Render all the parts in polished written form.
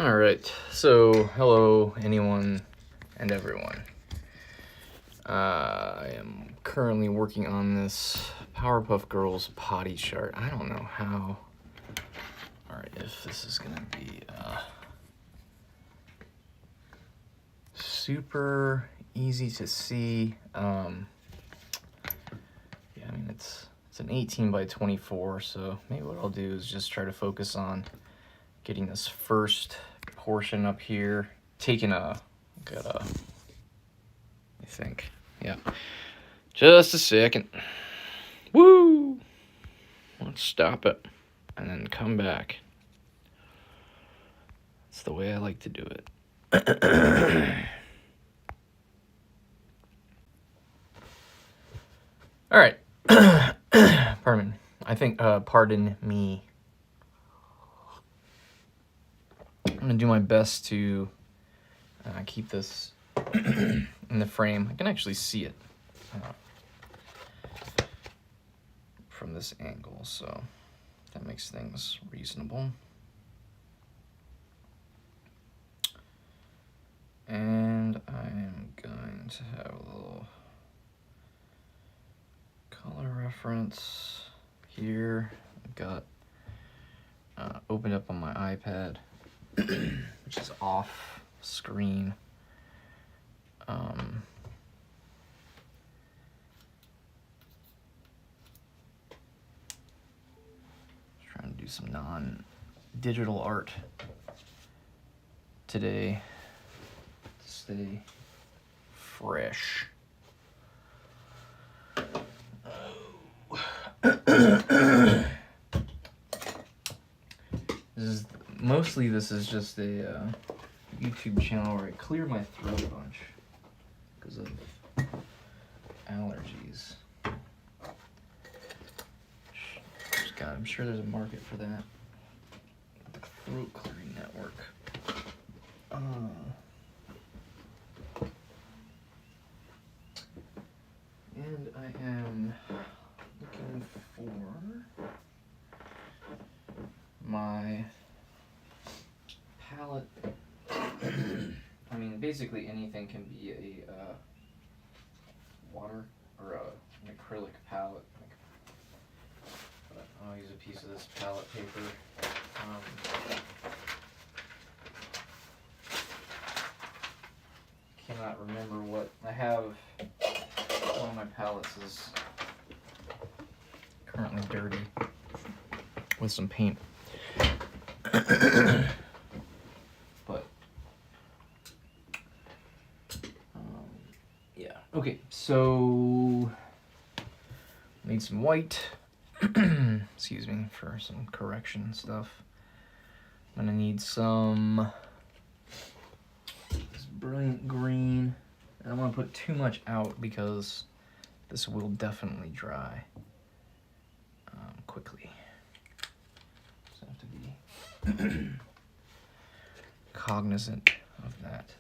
Alright, so hello anyone and everyone. I am currently working on this Powerpuff Girls potty chart. I don't know how, alright, if this is gonna be super easy to see. Yeah, I mean it's an 18 by 24, so maybe what I'll do is just try to focus on getting this first portion up here, taking I think, yeah, just a second. Woo! Let's stop it and then come back. That's the way I like to do it. All right. Pardon me. I'm gonna do my best to keep this in the frame. I can actually see it from this angle, so that makes things reasonable. And I'm going to have a little color reference here. I've got opened up on my iPad, which is off screen. Trying to do some non-digital art today to stay fresh. This is just a YouTube channel where I clear my throat a bunch because of allergies. I'm sure there's a market for that. The Throat Clearing Network. And I am looking for my palette. I mean, basically anything can be a water or an acrylic palette. But I'll use a piece of this palette paper. Cannot remember what I have. One of my palettes is currently dirty with some paint. But yeah, okay, so need some white. Excuse me for some correction stuff. I'm gonna need some this brilliant green. I don't want to put too much out because this will definitely dry quickly. So I have to be cognizant of that.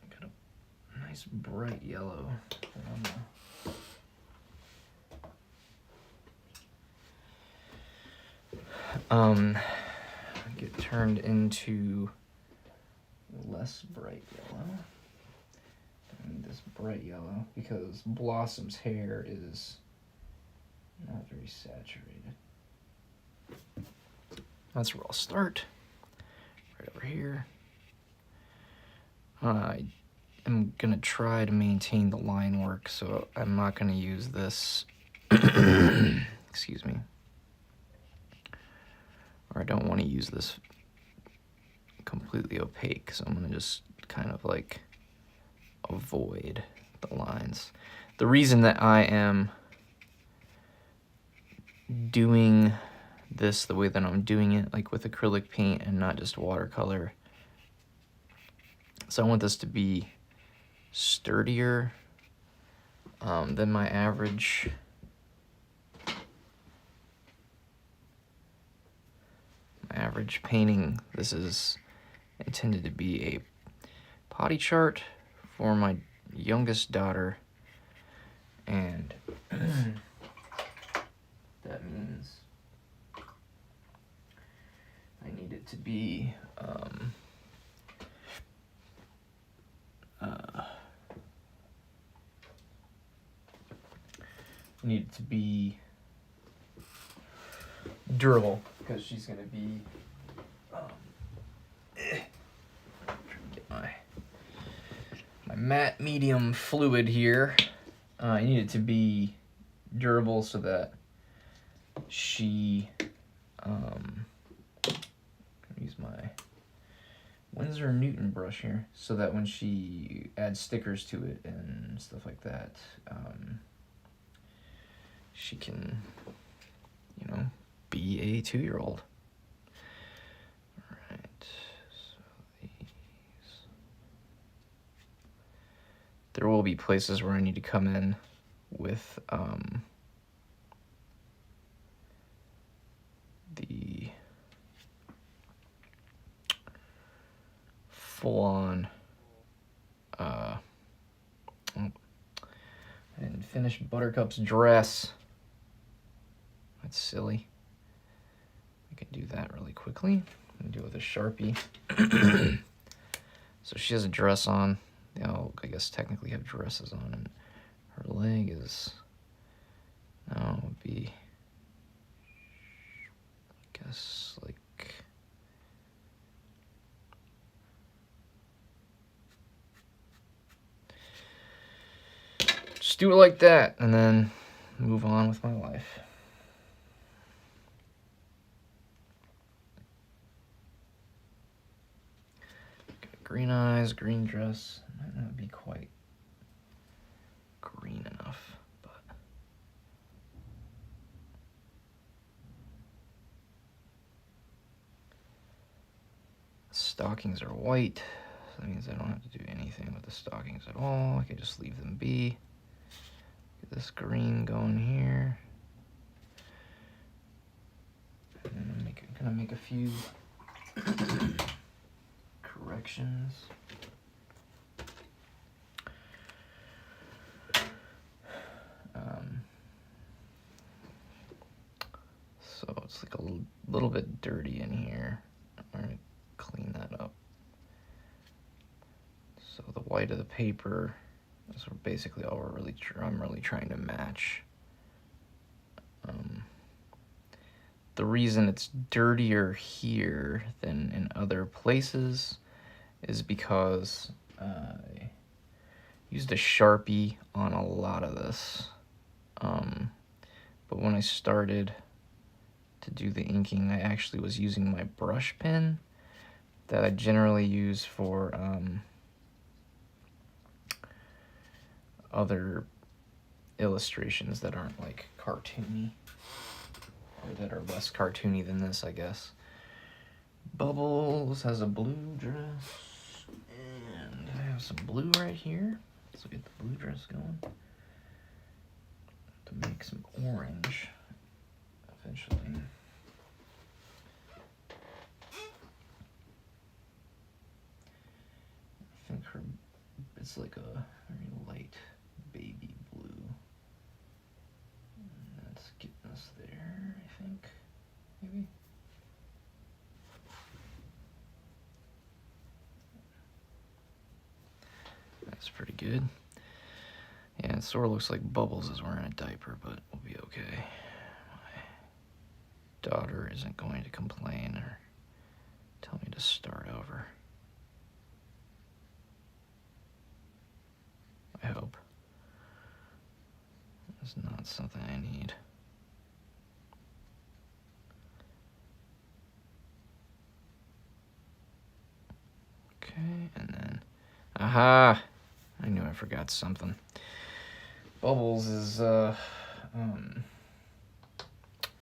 Got a nice bright yellow on the get turned into less bright yellow. I need this bright yellow because Blossom's hair is not very saturated. That's where I'll start. Right over here. I am gonna try to maintain the line work, so I'm not gonna use this. Excuse me. Or I don't want to use this completely opaque, so I'm gonna just kind of like avoid the lines. The reason that I am doing this the way that I'm doing it, like with acrylic paint and not just watercolor, so I want this to be sturdier than my average painting. This is intended to be a potty chart for my youngest daughter, and that means I need it to be need it to be durable because she's gonna be get my matte medium fluid here. I need it to be durable so that she use my Winsor Newton brush here so that when she adds stickers to it and stuff like that, she can, you know, be a 2-year-old. All right, so these. There will be places where I need to come in with the full-on I didn't finish Buttercup's dress. That's silly. I can do that really quickly. And do it with a Sharpie. So she has a dress on. They all, I guess, technically have dresses on, and her leg is now would be, I guess, like just do it like that, and then move on with my life. Got green eyes, green dress. Might not be quite green enough, but stockings are white, so that means I don't have to do anything with the stockings at all. I can just leave them be. Get this green going here. And I'm gonna make a few corrections. So it's like a little bit dirty in here. I'm gonna clean that up. So the white of the paper is basically all I'm really trying to match. The reason it's dirtier here than in other places is because I used a Sharpie on a lot of this. But when I started to do the inking, I actually was using my brush pen that I generally use for other illustrations that aren't like cartoony, or that are less cartoony than this, I guess. Bubbles has a blue dress, and I have some blue right here. So get the blue dress going to make some orange eventually. I think it's like a very light baby blue. And that's getting us there, I think, maybe. That's pretty good. Yeah, it sort of looks like Bubbles is wearing a diaper, but we'll be okay. My daughter isn't going to complain or tell me to start over. I hope. It's not something I need. Okay, and then, aha! I knew I forgot something. Bubbles is,